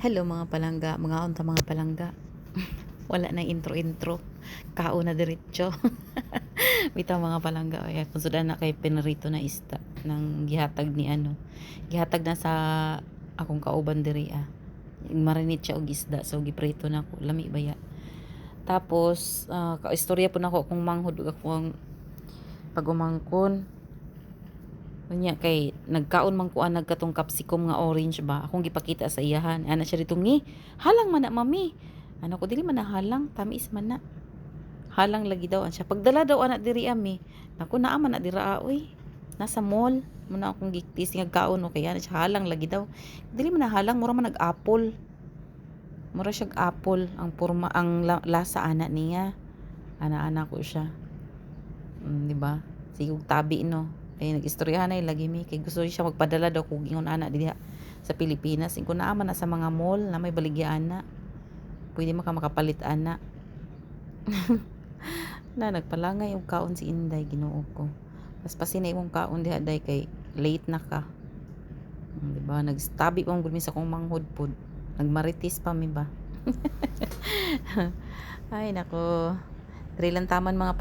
Hello mga palangga, mga unta mga palangga. Wala nang intro-intro. Kao na diretso. Bitaw mga palangga, ay kung sudan na kay pinarito na isda ng gihatag ni ano. Gihatag na sa akong kauban diri ah. Marinate siya og isda, so giprito na ko. Lami baya. Tapos kaistorya po nako kung manghud ug akong pagumangkon. Unya kay nagkaon man ko nagkatong capsicum nga orange ba. Akong gipakita sa iyahan. Ana siya dito ni, halang man na mami. Ano ko dili man na halang, tamis man na. Halang lagi daw an siya. Pagdala daw ana diri ami. Naku naa man na dira oy. Nasa mall muna akong giktis nga kaon no kay ana siya halang lagi daw. Dili man na halang, mura man nag-apple. Mura siya apple ang porma ang lasa ana niya. Ana-ana ko siya. Di ba? Sige og tabi no. Kaya nag-istoryahan na lagi mi kay gusto siya magpadala daw kung ingon ana diha sa Pilipinas. Ingko naa man na sa mga mall na may baligyan na. Pwede makapalit ana. Na nagpalangay og kaon si Inday Ginoo ko. Paspasin na imong kaon diha day kay late na ka. Di ba? Nagstabi pa gud mi sa kong manghud pod. Nagmarites pa mi ba? Ay nako. Diri lang taman mga